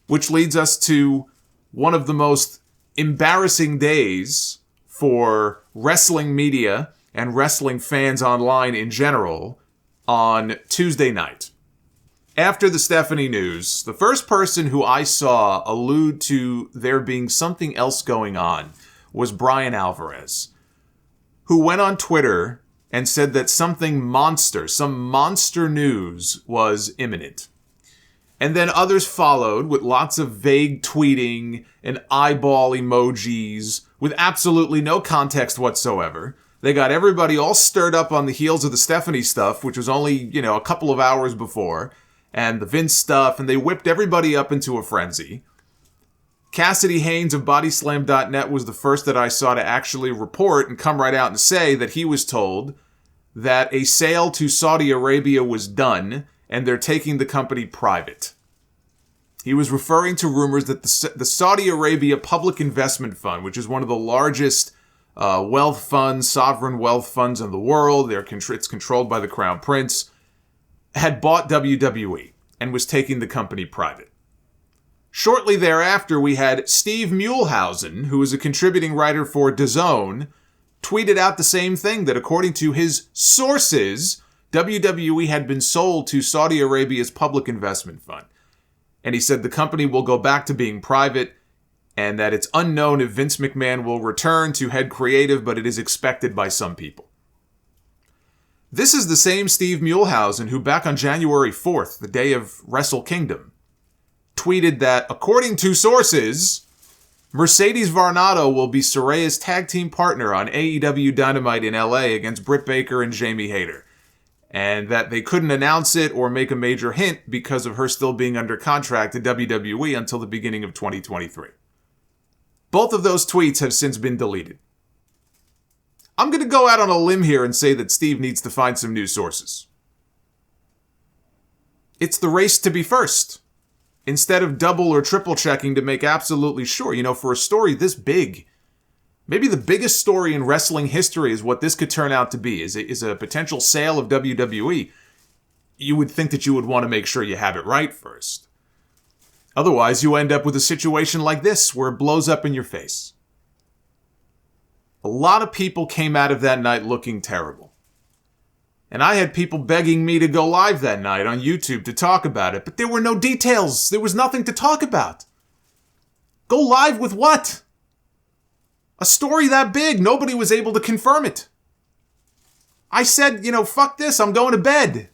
Which leads us to one of the most embarrassing days for wrestling media and wrestling fans online in general on Tuesday night. After the Stephanie news, the first person who I saw allude to there being something else going on was Brian Alvarez, who went on Twitter and said that some monster news was imminent. And then others followed with lots of vague tweeting and eyeball emojis with absolutely no context whatsoever. They got everybody all stirred up on the heels of the Stephanie stuff, which was only, a couple of hours before, and the Vince stuff, and they whipped everybody up into a frenzy. Cassidy Haynes of Bodyslam.net was the first that I saw to actually report and come right out and say that he was told that a sale to Saudi Arabia was done and they're taking the company private. He was referring to rumors that the Saudi Arabia Public Investment Fund, which is one of the largest wealth funds, sovereign wealth funds in the world, it's controlled by the Crown Prince, had bought WWE and was taking the company private. Shortly thereafter, we had Steve Muehlhausen, who is a contributing writer for DAZN, tweeted out the same thing, that according to his sources, WWE had been sold to Saudi Arabia's Public Investment Fund. And he said the company will go back to being private and that it's unknown if Vince McMahon will return to head creative, but it is expected by some people. This is the same Steve Muehlhausen who back on January 4th, the day of Wrestle Kingdom, tweeted that, according to sources, Mercedes Varnado will be Saraya's tag team partner on AEW Dynamite in LA against Britt Baker and Jamie Hayter, and that they couldn't announce it or make a major hint because of her still being under contract to WWE until the beginning of 2023. Both of those tweets have since been deleted. I'm going to go out on a limb here and say that Steve needs to find some new sources. It's the race to be first, instead of double or triple checking to make absolutely sure. For a story this big, maybe the biggest story in wrestling history is what this could turn out to be, is a potential sale of WWE. You would think that you would want to make sure you have it right first. Otherwise, you end up with a situation like this, where it blows up in your face. A lot of people came out of that night looking terrible. And I had people begging me to go live that night on YouTube to talk about it, but there were no details. There was nothing to talk about. Go live with what? A story that big, nobody was able to confirm it. I said, fuck this, I'm going to bed.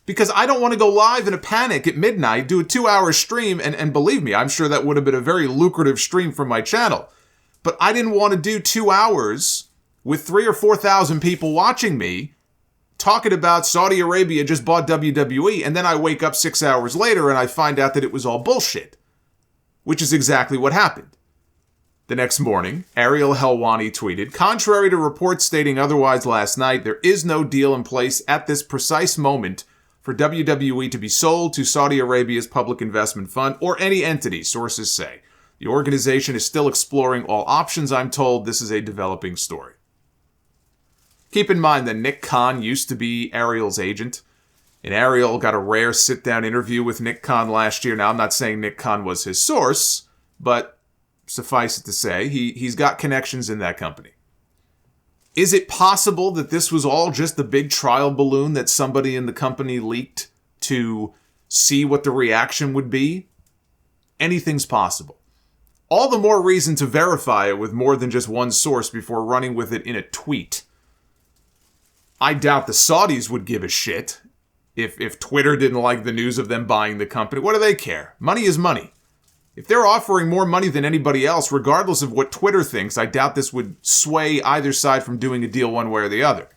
Because I don't want to go live in a panic at midnight, do a 2-hour stream, and believe me, I'm sure that would have been a very lucrative stream for my channel. But I didn't want to do 2 hours with 3,000 or 4,000 people watching me talking about Saudi Arabia just bought WWE, and then I wake up 6 hours later and I find out that it was all bullshit. Which is exactly what happened. The next morning, Ariel Helwani tweeted, "Contrary to reports stating otherwise last night, there is no deal in place at this precise moment for WWE to be sold to Saudi Arabia's Public Investment Fund or any entity, sources say. The organization is still exploring all options, I'm told. This is a developing story." Keep in mind that Nick Khan used to be Ariel's agent, and Ariel got a rare sit-down interview with Nick Khan last year. Now, I'm not saying Nick Khan was his source, but suffice it to say, he's got connections in that company. Is it possible that this was all just a big trial balloon that somebody in the company leaked to see what the reaction would be? Anything's possible. All the more reason to verify it with more than just one source before running with it in a tweet. I doubt the Saudis would give a shit if Twitter didn't like the news of them buying the company. What do they care? Money is money. If they're offering more money than anybody else, regardless of what Twitter thinks, I doubt this would sway either side from doing a deal one way or the other.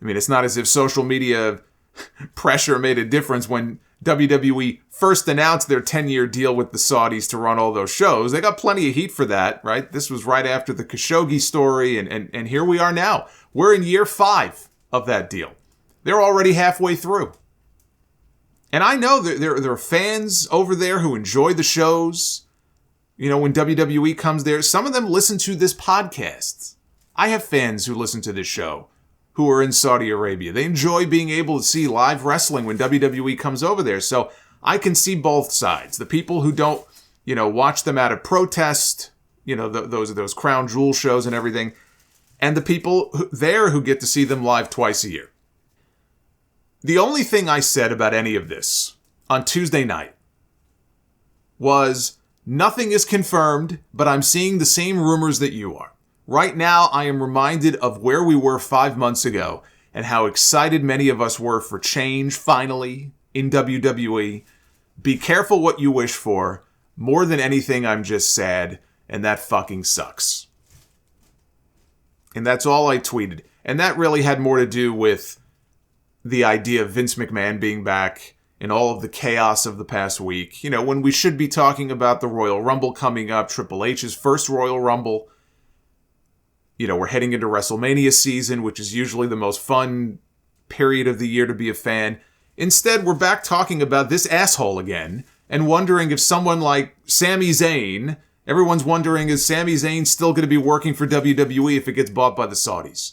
I mean, it's not as if social media pressure made a difference when WWE first announced their 10-year deal with the Saudis to run all those shows. They got plenty of heat for that, right? This was right after the Khashoggi story, and here we are now. We're in year 5 of that deal. They're already halfway through. And I know that there are fans over there who enjoy the shows. When WWE comes there, some of them listen to this podcast. I have fans who listen to this show who are in Saudi Arabia. They enjoy being able to see live wrestling when WWE comes over there. So I can see both sides. The people who don't, watch them out of protest, those crown jewel shows and everything, and the people who get to see them live twice a year. The only thing I said about any of this on Tuesday night was, nothing is confirmed, but I'm seeing the same rumors that you are. Right now, I am reminded of where we were 5 months ago and how excited many of us were for change, finally, in WWE. Be careful what you wish for. More than anything, I'm just sad, and that fucking sucks. And that's all I tweeted. And that really had more to do with the idea of Vince McMahon being back and all of the chaos of the past week. When we should be talking about the Royal Rumble coming up, Triple H's first Royal Rumble. We're heading into WrestleMania season, which is usually the most fun period of the year to be a fan. Instead, we're back talking about this asshole again and wondering if someone like Sami Zayn, everyone's wondering, is Sami Zayn still going to be working for WWE if it gets bought by the Saudis?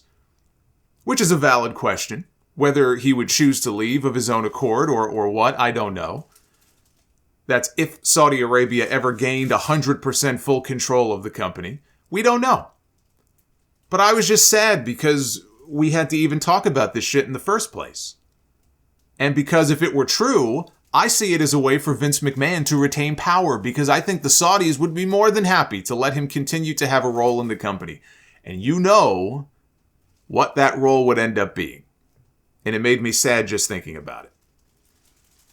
Which is a valid question. Whether he would choose to leave of his own accord or what, I don't know. That's if Saudi Arabia ever gained 100% full control of the company. We don't know. But I was just sad because we had to even talk about this shit in the first place. And because if it were true, I see it as a way for Vince McMahon to retain power, because I think the Saudis would be more than happy to let him continue to have a role in the company. And you know what that role would end up being. And it made me sad just thinking about it.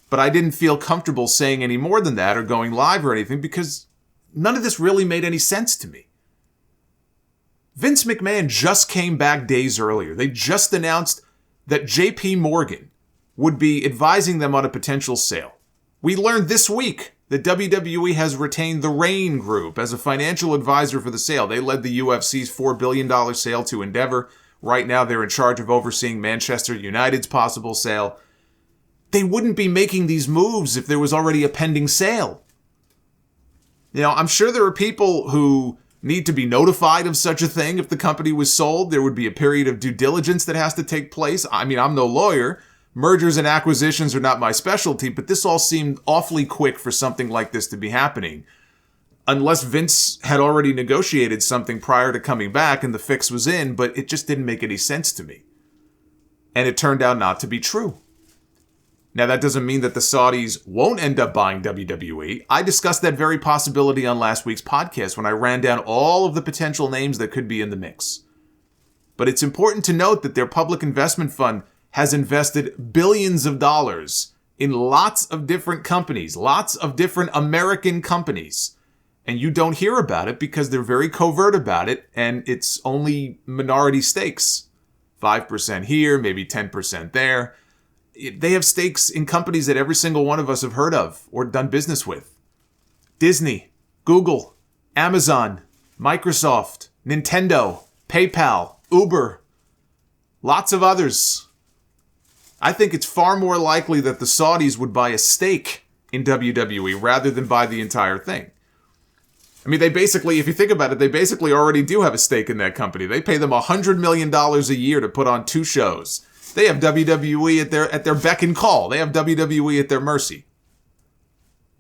But I didn't feel comfortable saying any more than that or going live or anything because none of this really made any sense to me. Vince McMahon just came back days earlier. They just announced that JP Morgan would be advising them on a potential sale. We learned this week that WWE has retained the Rain Group as a financial advisor for the sale. They led the UFC's $4 billion sale to Endeavor. Right now, they're in charge of overseeing Manchester United's possible sale. They wouldn't be making these moves if there was already a pending sale. I'm sure there are people who need to be notified of such a thing. If the company was sold, there would be a period of due diligence that has to take place. I mean, I'm no lawyer. Mergers and acquisitions are not my specialty, but this all seemed awfully quick for something like this to be happening. Unless Vince had already negotiated something prior to coming back and the fix was in, but it just didn't make any sense to me. And it turned out not to be true. Now, that doesn't mean that the Saudis won't end up buying WWE. I discussed that very possibility on last week's podcast when I ran down all of the potential names that could be in the mix. But it's important to note that their public investment fund has invested billions of dollars in lots of different companies, lots of different American companies. And you don't hear about it because they're very covert about it, and it's only minority stakes. 5% here, maybe 10% there. They have stakes in companies that every single one of us have heard of or done business with. Disney, Google, Amazon, Microsoft, Nintendo, PayPal, Uber, lots of others. I think it's far more likely that the Saudis would buy a stake in WWE rather than buy the entire thing. I mean, they basically, if you think about it, they basically already do have a stake in that company. They pay them $100 million a year to put on 2 shows. They have WWE at their beck and call. They have WWE at their mercy.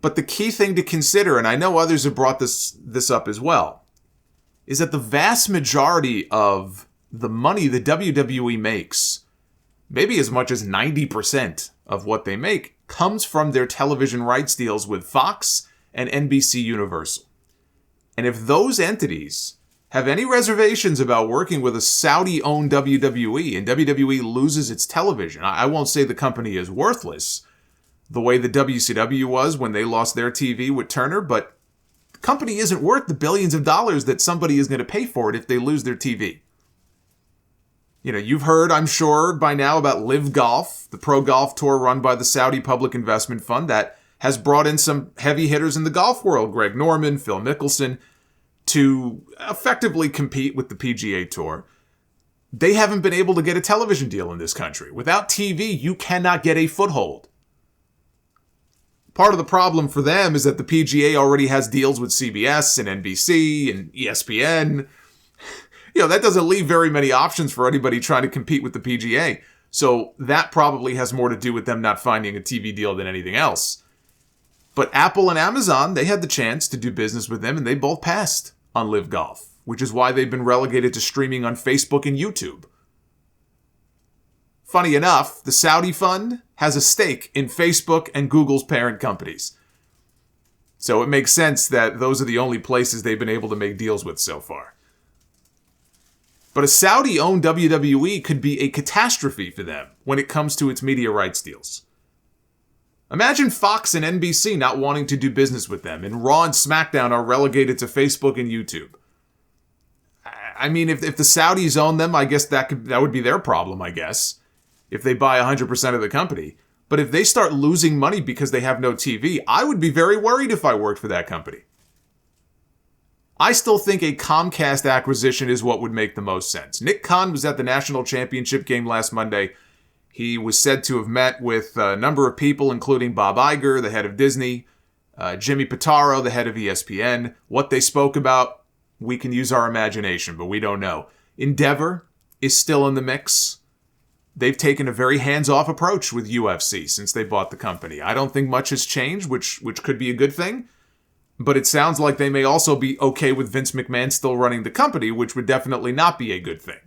But the key thing to consider, and I know others have brought this up as well, is that the vast majority of the money that WWE makes, maybe as much as 90% of what they make, comes from their television rights deals with Fox and NBC Universal. And if those entities have any reservations about working with a Saudi-owned WWE and WWE loses its television, I won't say the company is worthless, the way the WCW was when they lost their TV with Turner, but the company isn't worth the billions of dollars that somebody is going to pay for it if they lose their TV. You've heard, I'm sure, by now about Live Golf, the pro golf tour run by the Saudi Public Investment Fund that has brought in some heavy hitters in the golf world, Greg Norman, Phil Mickelson, to effectively compete with the PGA Tour. They haven't been able to get a television deal in this country. Without TV, you cannot get a foothold. Part of the problem for them is that the PGA already has deals with CBS and NBC and ESPN. That doesn't leave very many options for anybody trying to compete with the PGA. So that probably has more to do with them not finding a TV deal than anything else. But Apple and Amazon, they had the chance to do business with them, and they both passed on Live Golf, which is why they've been relegated to streaming on Facebook and YouTube. Funny enough, the Saudi fund has a stake in Facebook and Google's parent companies. So it makes sense that those are the only places they've been able to make deals with so far. But a Saudi-owned WWE could be a catastrophe for them when it comes to its media rights deals. Imagine Fox and NBC not wanting to do business with them, and Raw and SmackDown are relegated to Facebook and YouTube. I mean, if the Saudis own them, I guess that would be their problem, I guess, if they buy 100% of the company. But if they start losing money because they have no TV, I would be very worried if I worked for that company. I still think a Comcast acquisition is what would make the most sense. Nick Khan was at the National Championship game last Monday. He was said to have met with a number of people, including Bob Iger, the head of Disney, Jimmy Pitaro, the head of ESPN. What they spoke about, we can use our imagination, but we don't know. Endeavor is still in the mix. They've taken a very hands-off approach with UFC since they bought the company. I don't think much has changed, which could be a good thing. But it sounds like they may also be okay with Vince McMahon still running the company, which would definitely not be a good thing.